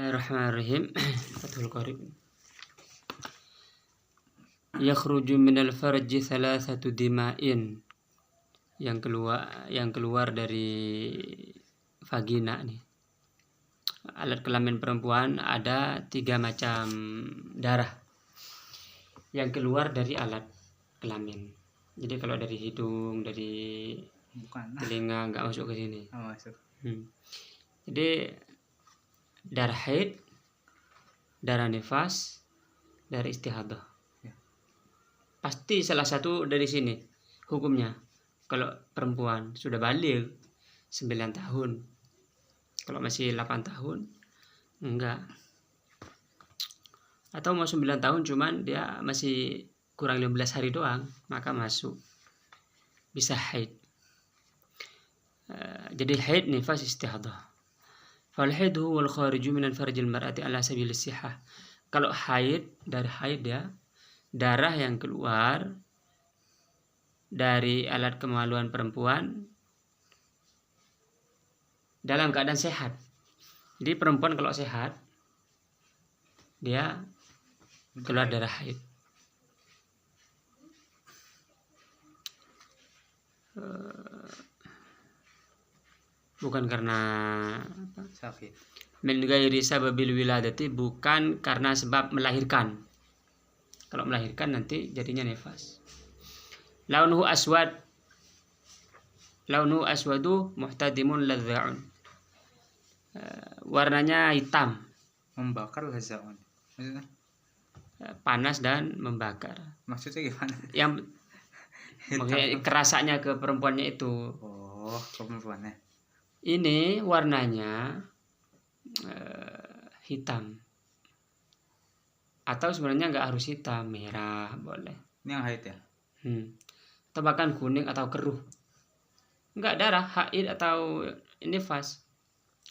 Bismillahirrahmanirrahim. Fathul Qarib. Yakhruju minal farji thalathatu dima'in. Yang keluar dari vagina nih. Alat kelamin perempuan ada 3 macam darah yang keluar dari alat kelamin. Jadi kalau dari hidung, dari telinga nggak masuk ke sini. Masuk. Jadi darah haid, darah nifas, darah istihadah. Ya. Pasti salah satu dari sini hukumnya. Kalau perempuan sudah balik 9 tahun. Kalau masih 8 tahun enggak. Atau mau 9 tahun cuman dia masih kurang 15 hari doang, maka masuk. Bisa haid. Jadi haid, nifas, istihadah. Fal haid huwa al-khariju min al-farjil mar'ati ala sabil as-sihah. Kalau haid, dari haid ya, darah yang keluar dari alat kemaluan perempuan dalam keadaan sehat. Jadi perempuan kalau sehat dia keluar darah haid. Bukan karena Sakit. min ghairi sababil wiladati, bukan karena sebab melahirkan. Kalau melahirkan nanti jadinya nifas. Launuhu aswad. Launuhu aswadu muhtadimun ladza'un. Warnanya hitam, Membakar lazzaun. Maksudnya? Panas dan membakar. Maksudnya gimana? Yang maksudnya kerasanya ke perempuannya itu. Oh, perempuannya. Ini warnanya hitam. Atau sebenarnya nggak harus hitam, merah boleh. Ini yang haid ya? Atau bahkan kuning atau keruh. Nggak darah, haid atau nifas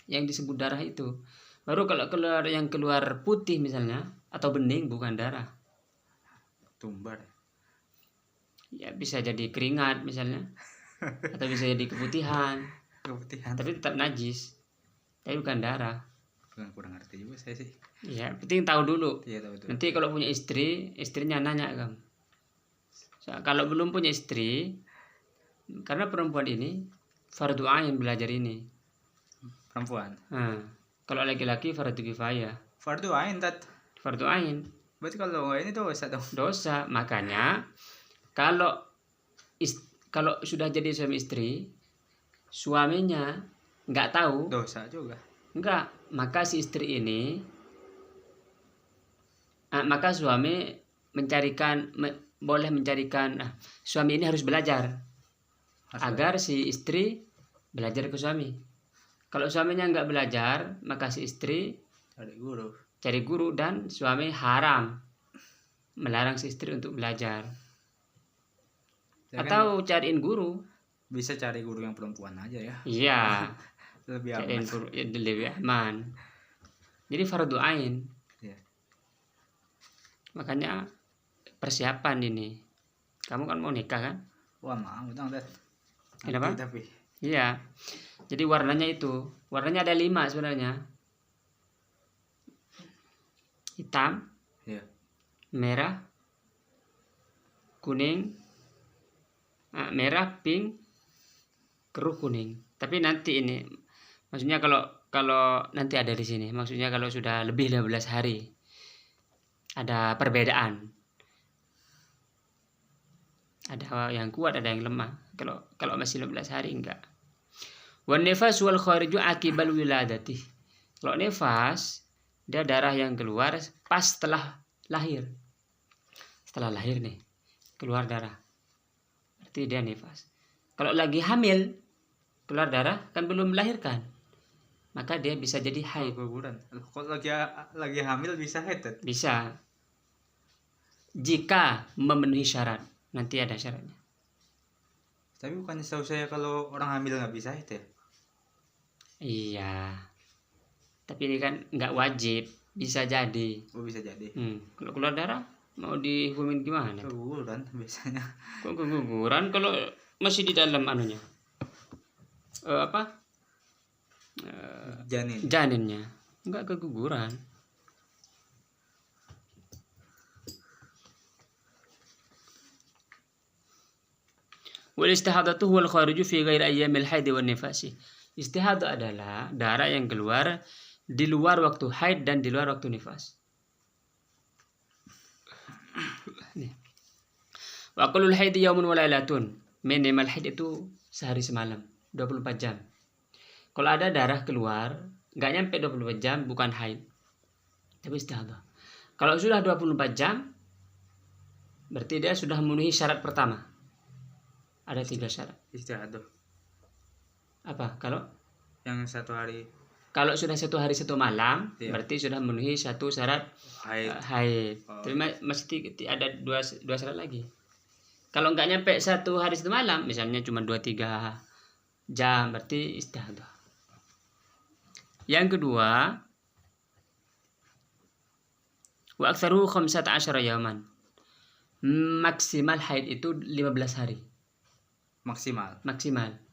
yang disebut darah itu. Baru kalau keluar putih misalnya atau bening, bukan darah. Tumbar. Ya bisa jadi keringat misalnya. Atau bisa jadi keputihan. Keputihan. Tapi tetap najis. Tapi bukan darah. Kurang ngerti juga saya sih. Ya, penting tahu dulu. Iya, tahu itu. Nanti kalau punya istri, istrinya nanya kamu. Kalau belum punya istri, karena perempuan ini fardu ain belajar ini. Perempuan. Kalau laki-laki fardu kifayah. Fardu ain tat. Fardu ain. Berarti kalau ini dosa dong. Dosa. Makanya kalau sudah jadi suami istri, suaminya nggak tahu, Dosa juga. enggak, maka si istri ini maka suami boleh mencarikan suami ini harus belajar agar si istri belajar ke suami. Kalau suaminya nggak belajar, maka si istri cari guru dan suami haram melarang si istri untuk belajar. Ya atau kan, cariin guru. Bisa cari guru yang perempuan aja ya. Iya. Lebih cariin aman. guru lebih aman. Jadi fardu ain. Ya. Makanya persiapan ini. Kamu kan mau nikah kan? Wah, mau dong, Dad. Kenapa? Tapi. Iya. Jadi warnanya itu. Warnanya ada 5 sebenarnya. Hitam. Iya. Merah. Kuning. Merah, pink, keruh, kuning. Tapi nanti ini maksudnya kalau nanti ada di sini. Maksudnya kalau sudah lebih 15 hari ada perbedaan. Ada yang kuat, ada yang lemah. Kalau masih 15 hari enggak. Wan nifas wal khariju akibal wiladati. Kalau nifas dia darah yang keluar pas setelah lahir. Setelah lahir nih keluar darah. Berarti dia nifas. Kalau lagi hamil keluar darah kan belum melahirkan, maka dia bisa jadi haid. Kalau lagi hamil bisa haid? Bisa. Jika memenuhi syarat. Nanti ada syaratnya. Tapi bukannya setahu saya kalau orang hamil nggak bisa haid ya? Iya. Tapi ini kan nggak wajib. Bisa jadi. Oh, bisa jadi. Kalau keluar darah mau dihukumin gimana? Keguguran biasanya. Kok keguguran kalau masih di dalam anunya? Janinnya Enggak keguguran. Wal istihadatu huwal khariju fi ghairi ayyamil haid wan nifasi. Istihadah adalah darah yang keluar di luar waktu haid dan di luar waktu nifas. Wa aqallul haid yaumun wa lailatun. Minimal haid itu sehari semalam, 24 jam. Kalau ada darah keluar nggak nyampe 24 jam bukan haid, tapi istihadah. Kalau sudah 24 jam berarti dia sudah memenuhi syarat pertama. Ada 3 syarat. Istihadah. Apa? Kalau Satu hari sudah 1 hari 1 malam, iya, berarti sudah memenuhi 1 syarat haid. haid. Oh. Tapi mesti ada 2 syarat lagi. Kalau nggak nyampe 1 hari 1 malam, misalnya cuma 2-3 jam, berarti istihadah. Yang kedua, wa aktsaruhu 15 yauman. Maksimal haid itu 15 hari. Maksimal.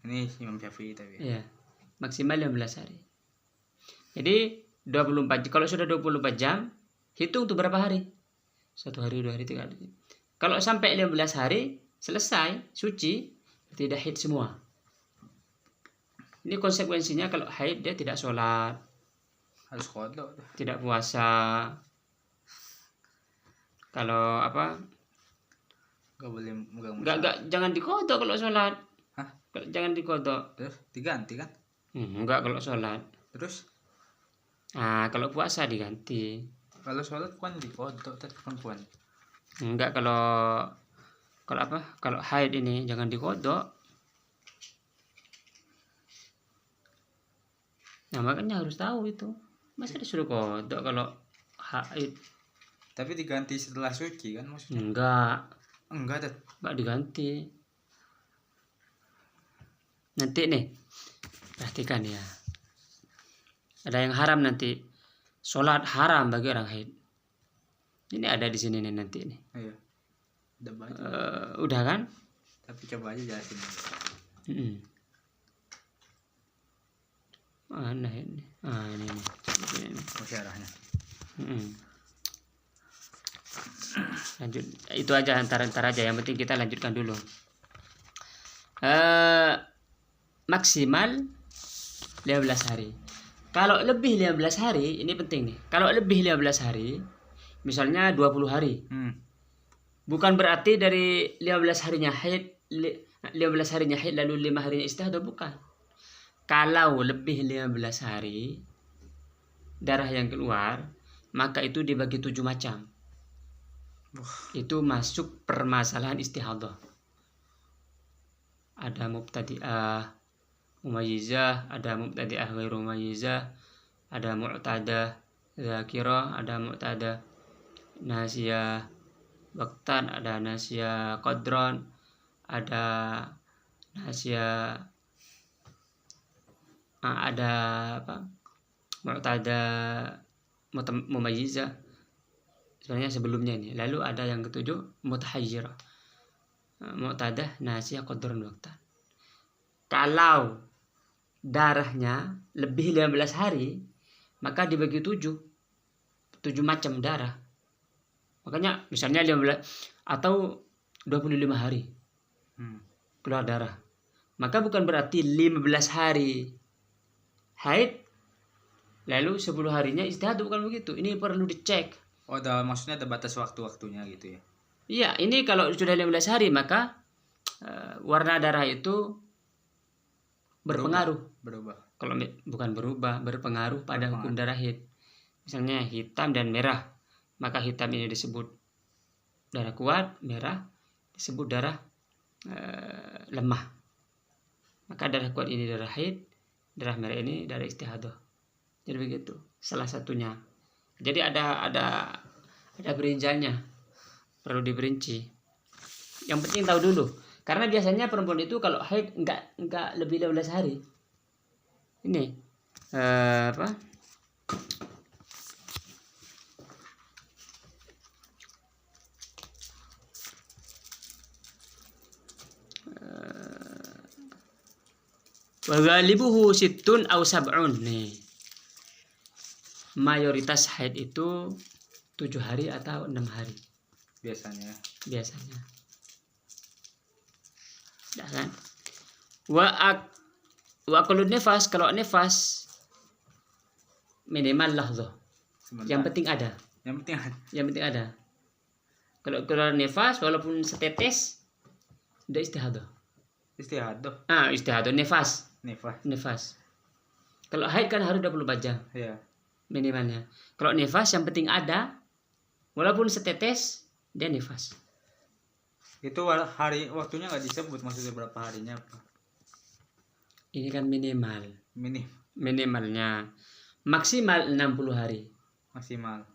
Ini Imam Syafi'i tapi. Iya. Maksimal 15 hari. Jadi 24, kalau sudah 24 jam, hitung tuh berapa hari? 1 hari, 2 hari, 3 hari. Kalau sampai 15 hari, selesai, suci, tidak haid semua. Ini konsekuensinya kalau haid dia tidak sholat, Harus qada. tidak puasa. Kalau apa? Enggak boleh megang Enggak, jangan dikodok kalau sholat. Hah? Jangan dikodok. Terus diganti kan? Enggak kalau sholat. Terus Nah, kalau puasa diganti. kalau sholat kan dikodok tadi perempuan. Enggak, kalau apa? Kalau haid ini jangan dikodok. Nah, makanya harus tahu itu. Masa disuruh kodok kalau haid? Tapi diganti setelah suci kan maksudnya? Enggak Tet. diganti. Nanti nih, perhatikan ya. Ada yang haram nanti. Sholat haram bagi orang haid. Ini ada di sini nih nanti nih. Iya. Udah baca. Udah kan? Tapi coba aja jelasin. Mana ini? Ini nih. Syarahnya. Lanjut. Itu aja antar aja. Yang penting kita lanjutkan dulu. Maksimal 15 hari. Kalau lebih 15 hari, ini penting nih. Kalau lebih 15 hari, misalnya 20 hari. Bukan berarti dari 15 harinya haid, 15 harinya haid lalu 5 harinya istihadah, bukan. Kalau lebih 15 hari darah yang keluar, maka itu dibagi 7 macam. Itu masuk permasalahan istihadah. Ada mubtadi'ah, mumayyizah, ada mubtadi'ah ghairu mumayyizah, ada mu'tadah dzakirah, ada mu'tadah nasiyah waqtan, ada nasiyah qadran, ada nasiyah ada apa? Mu'tadah mumayyizah. Sebenarnya sebelumnya ini. Lalu ada yang ketujuh mutahayyirah. Mu'tadah nasiyah qadran waqtan. Kalau darahnya lebih 15 hari, maka dibagi 7 macam darah. Makanya misalnya 15 atau 25 hari keluar darah, maka bukan berarti 15 hari haid lalu 10 harinya istihadah, bukan begitu. Ini perlu dicek. Maksudnya ada batas waktu-waktunya gitu ya. Iya, ini kalau sudah 15 hari maka warna darah itu berpengaruh. Berubah. Kalau bukan berubah, berpengaruh pada hukum darah haid. Misalnya hitam dan merah, maka hitam ini disebut darah kuat, merah disebut darah lemah. Maka darah kuat ini darah haid, darah merah ini darah istihadah. Jadi begitu, salah satunya. Jadi ada perinci-nya, perlu diperinci. Yang penting tahu dulu. Karena biasanya perempuan itu kalau haid enggak lebih 15 hari. Ini apa? Wa ghalibuhu sittun aw sab'un. Nih. mayoritas haid itu 7 hari atau 6 hari biasanya. biasanya. Ya kan? Wa aqallun nifas, kalau nifas minimal lahdzah. Sebentar. Yang penting ada. Yang penting ada. Kalau keluar nifas walaupun setetes udah istihadah. Istihadah nifas. Nifas. Kalau haid kan harus 24 jam. Iya. Minimalnya. Kalau nifas yang penting ada walaupun setetes dia nifas. Itu waktunya nggak disebut, maksudnya berapa harinya apa? Ini kan minimal. Minimalnya. Maksimal 60 hari. Maksimal.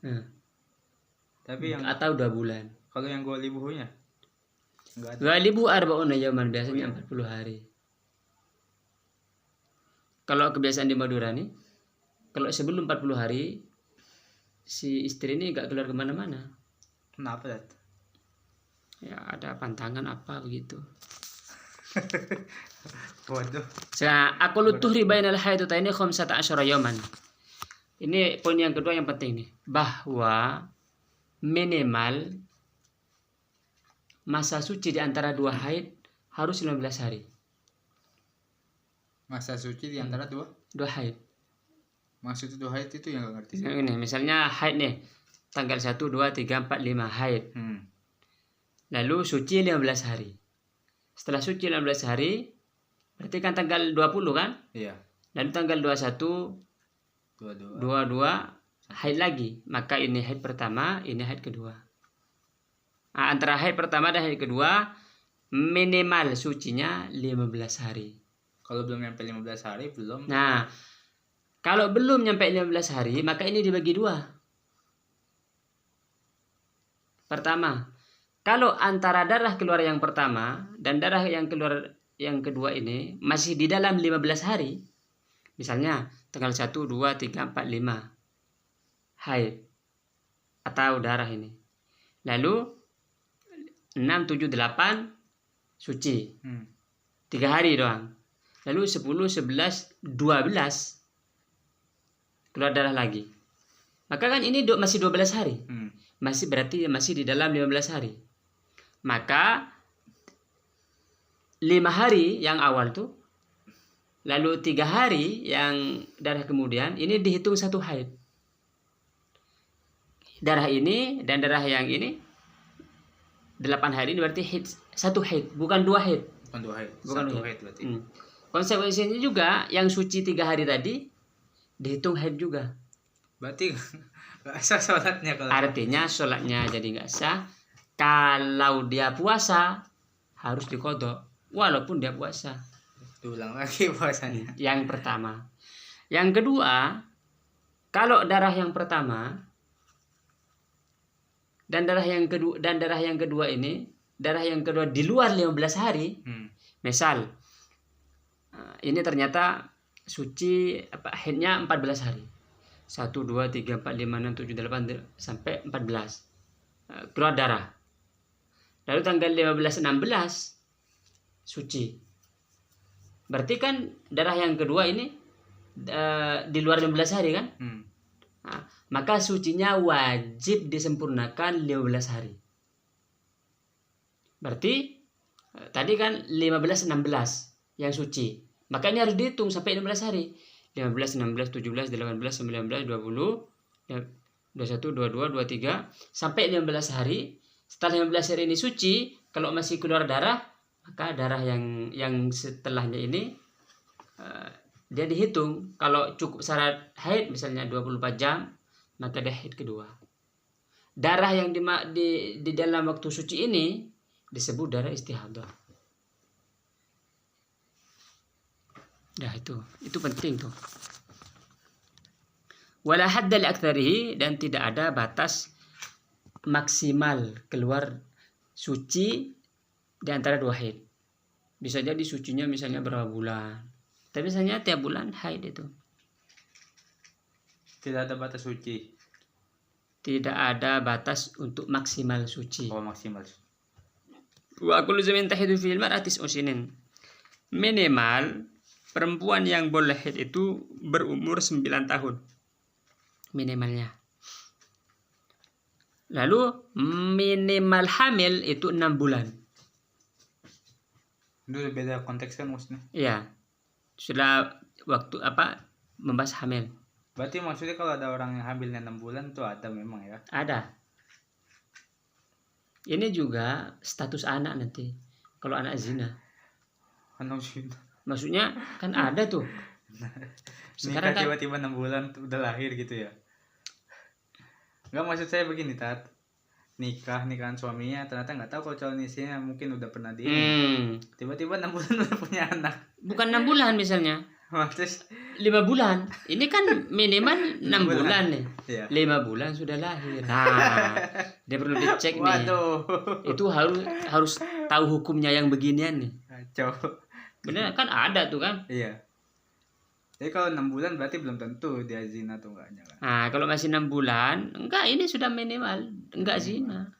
Tapi yang atau 2 bulan. Kalau yang ghalibuhnya enggak ada. Ghalibu arba'una yauman, biasanya 40 hari. Kalau kebiasaan di Madura nih, kalau sebelum 40 hari si istri ini enggak keluar kemana-mana. Kenapa, Dad? Ya ada pantangan apa begitu. Waduh. Aqallut tuhri bainal haidataini 15 yauman. Ini poin yang kedua yang penting nih, bahwa minimal masa suci di antara 2 haid harus 15 hari. Masa suci di antara 2 haid. Maksud 2 haid itu yang nggak ngerti. Ini misalnya haid nih, tanggal 1, 2, 3, 4, 5 haid. Lalu suci 15 hari. Setelah suci 15 hari, berarti kan tanggal 20 kan? Iya. Lalu tanggal 21, 22 haid lagi. Maka ini haid pertama, ini haid kedua. Antara haid pertama dan haid kedua minimal sucinya 15 hari. Kalau belum nyampe 15 hari belum. Nah, kalau belum nyampe 15 hari maka ini dibagi 2. Pertama, kalau antara darah keluar yang pertama dan darah yang keluar yang kedua ini masih di dalam 15 hari, misalnya tanggal 1, 2, 3, 4, 5 haid atau darah ini, lalu 6, 7, 8 suci 3 hari doang, lalu 10, 11, 12 keluar darah lagi, maka kan ini masih 12 hari. Berarti masih di dalam 15 hari. Maka 5 hari yang awal tuh, lalu 3 hari yang darah kemudian, ini dihitung 1 haid. Darah ini dan darah yang ini 8 hari ini berarti 1 haid, bukan 2 haid. Bukan 1 haid berarti. Konsekuensinya juga yang suci 3 hari tadi dihitung haid juga. Berarti nggak sah sholatnya kalau. Artinya sholatnya jadi nggak sah. Kalau dia puasa harus diqadha walaupun dia puasa. Diulang lagi puasanya. Yang pertama. Yang kedua, kalau darah yang pertama dan darah yang kedua ini, darah yang kedua di luar 15 hari. Misal ini ternyata suci haidnya 14 hari. 1, 2, 3, 4, 5, 6, 7, 8 sampai 14 keluar darah. Lalu tanggal 15, 16 suci. Berarti kan darah yang kedua ini di luar 15 hari kan? Nah, maka sucinya wajib disempurnakan 15 hari. Berarti tadi kan 15, 16 yang suci. Maka ini harus dihitung sampai 16 hari. 15, 16, 17, 18, 19, 20, 21, 22, 23 sampai 15 hari. Setelah 15 hari ini suci, kalau masih keluar darah, maka darah yang setelahnya ini dia dihitung. Kalau cukup syarat haid misalnya 24 jam, maka dia haid kedua. Darah yang di dalam waktu suci ini disebut darah istihadah. Nah, itu penting tuh. Wala hadda li aktsarihi, dan tidak ada batas maksimal keluar suci di antara 2 haid. Bisa jadi sucinya misalnya berapa bulan. Tapi misalnya tiap bulan haid itu. Tidak ada batas suci. Tidak ada batas untuk maksimal suci. Oh, maksimal. Wa kullu zaman tahidu fil mar'ati usinin. Minimal perempuan yang boleh haid itu berumur 9 tahun. minimalnya. Lalu minimal hamil itu 6 bulan. Itu udah beda konteks kan maksudnya. Ya, sudah waktu membahas hamil. Berarti maksudnya kalau ada orang yang hamilnya 6 bulan tuh ada memang ya. Ada. Ini juga status anak nanti. Kalau anak zina. Anak zina. Maksudnya kan ada tuh. Sekarang Nikah kan tiba-tiba 6 bulan tuh udah lahir gitu ya. Enggak, maksud saya begini, Tat. Nikahan suaminya ternyata nggak tahu kalau calon istrinya mungkin udah pernah tiba-tiba 6 bulan udah punya anak. Bukan 6 bulan misalnya. Terus 5 bulan. Ini kan minimal 6 bulan nih. Iya. 5 bulan sudah lahir. Nah, dia perlu dicek nih. Waduh. Itu harus tahu hukumnya yang beginian nih. Kacau. Bener kan ada tuh kan. Iya. Jadi kalau 6 bulan berarti belum tentu dia zina atau enggaknya kan. Nah, kalau masih 6 bulan, enggak, ini sudah minimal, enggak zina.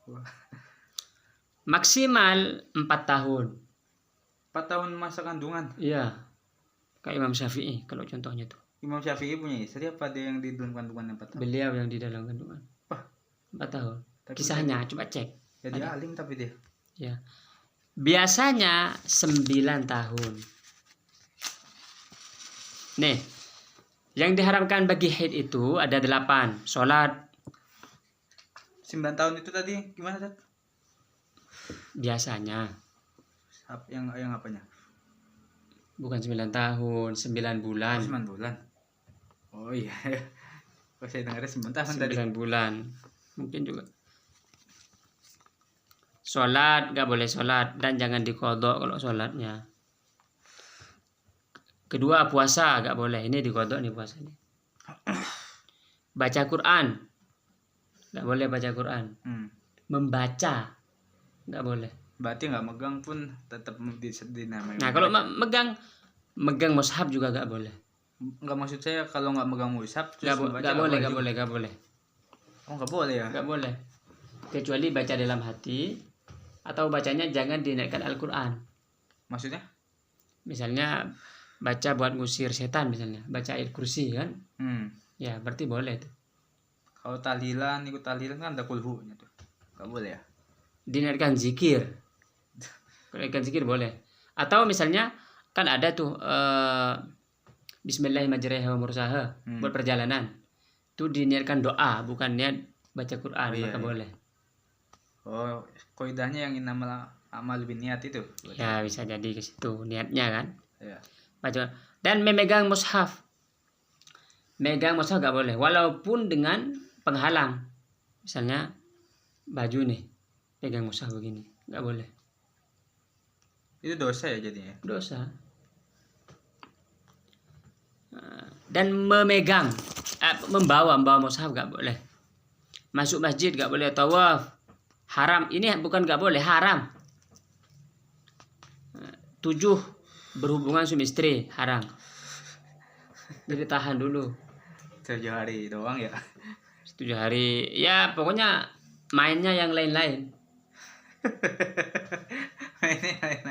Wah. Maksimal 4 tahun. 4 tahun masa kandungan. Iya. Kayak Imam Syafi'i kalau contohnya tuh. Imam Syafi'i punya istri apa dia yang di dalam kandungan 4 tahun? Beliau yang di dalam kandungan. Wah. 4 tahun. Tapi Kisahnya coba cek. Ya dia alim tapi dia. Ya. Biasanya 9 tahun. Nih, yang diharamkan bagi haid itu ada 8. Sholat. 9 tahun itu tadi gimana, Tat? Biasanya. Yang apanya? Bukan 9 tahun, 9 bulan. 9 bulan. Oh iya. Kok saya dengarnya 9 tahun tadi. 9 bulan. Mungkin juga. Sholat, gak boleh sholat. Dan jangan dikodok kalau sholatnya. Kedua, puasa gak boleh. Ini dikodok nih puasa nih. Baca Quran. Gak boleh baca Quran. Membaca gak boleh. Berarti nggak megang pun tetap dinamai. Nah, kalau megang mushaf juga gak boleh. Nggak, maksud saya kalau nggak megang mushaf Gak boleh. Oh, nggak boleh ya? Gak boleh. Kecuali baca dalam hati. Atau bacanya jangan dinaikkan Al-Quran. Maksudnya? Misalnya baca buat ngusir setan misalnya, baca ayat kursi kan, ya berarti boleh tuh. Kalau tahlilan, ikut tahlilan kan ada kulhunya tuh, nggak boleh ya? Dinaikkan zikir, dinaikkan zikir boleh. Atau misalnya kan ada tuh Bismillahirrahmanirrahim wa mursaha buat perjalanan, tuh diniatkan doa bukan niat baca Quran, maka boleh. Oh, kaidahnya yang innamal amal binniat itu. Ya bisa jadi ke situ niatnya kan. Ya. Baca. Dan memegang mushaf. Megang mushaf gak boleh walaupun dengan penghalang. Misalnya baju nih, pegang mushaf begini, gak boleh. Itu dosa ya jadinya? Dosa. Dan memegang, membawa mushaf gak boleh. Masuk masjid gak boleh, tawaf haram. Ini bukan gak boleh, haram. 7 berhubungan suami istri haram. Jadi tahan dulu. 7 hari doang ya? 7 hari. Ya pokoknya mainnya yang lain-lain.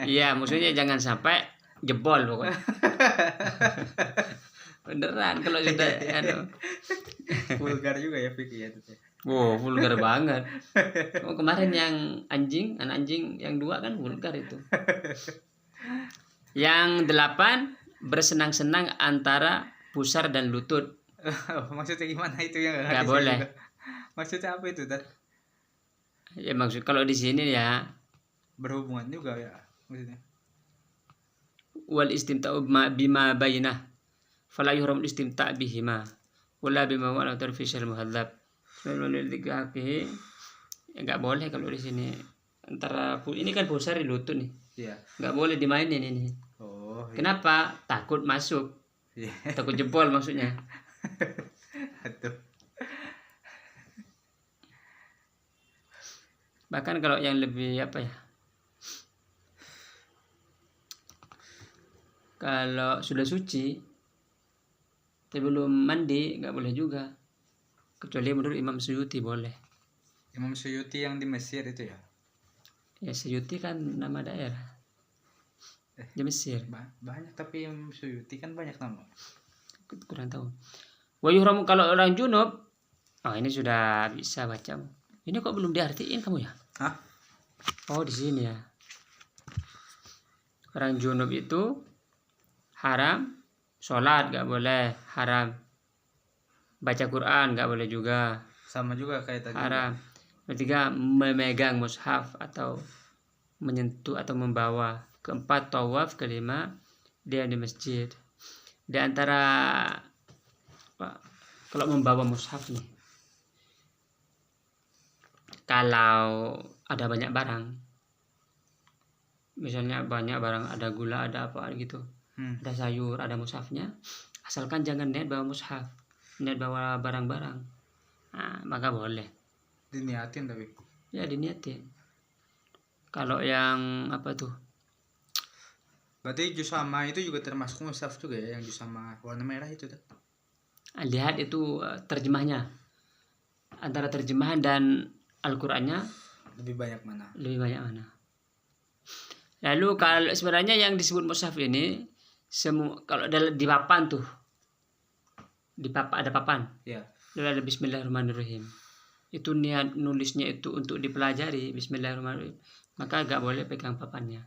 Iya, maksudnya jangan sampai jebol pokoknya. Beneran kalau sudah vulgar juga ya Vicky ya itu. Wow, vulgar banget. Oh, kemarin yang anak anjing yang 2 kan vulgar itu. Yang 8 bersenang-senang antara pusar dan lutut. Maksudnya gimana itu yang nggak boleh? Juga. Maksudnya apa itu, Tat? Ya maksud kalau di sini ya berhubungan juga ya maksudnya. Wal istimta'u bima bainah fala yuhram istimta' bihima wala bima wala tarfisal muhadzab. Ya nggak boleh kalau di sini antara ini kan pusar di lutut nih. Iya. Nggak boleh dimainin ini. Oh. Iya. Kenapa? Takut masuk. Iya. Takut jebol maksudnya. Aduh. Bahkan kalau yang lebih apa ya? Kalau sudah suci sebelum mandi nggak boleh juga. Kecuali menurut Imam Suyuti boleh. Imam Suyuti yang di Mesir itu ya? Ya Suyuti kan nama daerah di Mesir. Banyak tapi Imam Suyuti kan banyak nama. Kurang tahu. Wa yuhramu kalau orang junub. Oh, ini sudah bisa baca. Ini kok belum diartiin kamu ya? Hah? Oh, di sini ya. Orang junub itu haram sholat, gak boleh. Haram baca Quran, gak boleh juga. Sama juga kayak tadi. Haram. Ketiga, memegang mushaf atau menyentuh atau membawa. Keempat, tawaf. Kelima, dia di masjid. Di antara kalau membawa mushaf nih, kalau ada banyak barang, misalnya banyak barang, ada gula, ada apa gitu, ada sayur, ada mushafnya, asalkan jangan niat bawa mushaf, niat bawa barang-barang, nah, maka boleh. Diniatin tapi. Ya diniatin. Kalau yang apa tuh? Berarti jus sama itu juga termasuk mushaf juga ya, yang jus sama warna merah itu tuh. Lihat itu terjemahnya. Antara terjemahan dan Al-Qur'annya Lebih banyak mana? lebih banyak mana? Lalu kalau sebenarnya yang disebut mushaf ini semua kalau di papan tuh. Di papan ada papan. Ya. Lalu ada Bismillahirrahmanirrahim. Itu niat nulisnya itu untuk dipelajari Bismillahirrahmanirrahim. Maka gak boleh pegang papannya.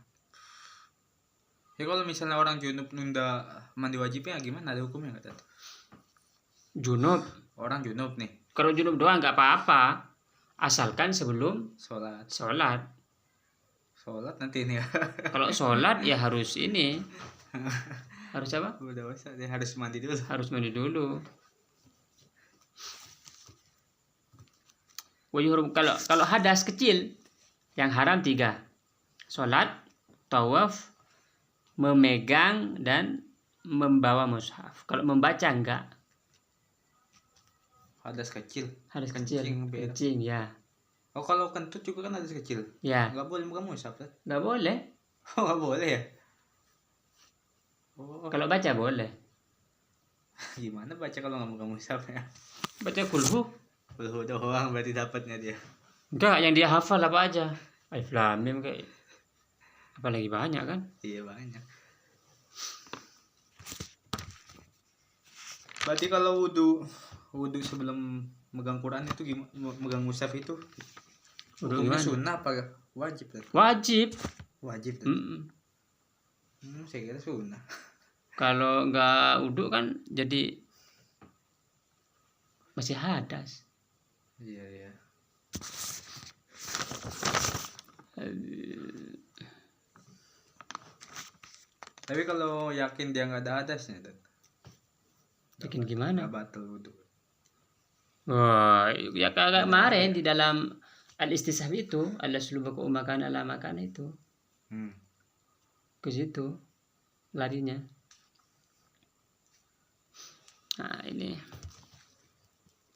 Ya kalau misalnya orang junub nunda mandi wajibnya gimana, ada hukumnya nggak? Junub. Orang junub nih. Kalau junub doang gak apa-apa. Asalkan sebelum Sholat nanti nih ya. Kalau sholat ya harus ini. Harus apa? Udah usah, dia harus mandi dulu. Harus mandi dulu. Kalau hadas kecil yang haram 3. Sholat, tawaf, memegang dan membawa mushaf. Kalau membaca enggak. Hadas kecil. Hadas kecil. Beda. Kencing ya. Oh kalau kentut juga kan hadas kecil. Ya. Nggak boleh buka mushaf kan? Nggak boleh. Oh nggak boleh ya? Oh. Kalau baca boleh. Gimana baca kalau nggak buka mushaf ya? Baca kulhu. Kulhu doang berarti dapatnya dia. Enggak, yang dia hafal apa aja. Alif lam mim kayak. Apalagi banyak kan? Iya banyak. Berarti kalau wudu sebelum megang Quran itu gimana? Megang mushaf itu hukumnya sunnah apa wajib? Wajib. Wajib. Saya kira sunnah. Kalau nggak wudu kan jadi masih hadas. Iya. Tapi kalau yakin dia nggak ada hadasnya, yakin gimana? Nggak batal wudu. Wah, ya kayak kemarin di dalam al-istisab itu, al-aslubaku makan ala makan itu. Ke situ larinya. Nah, ini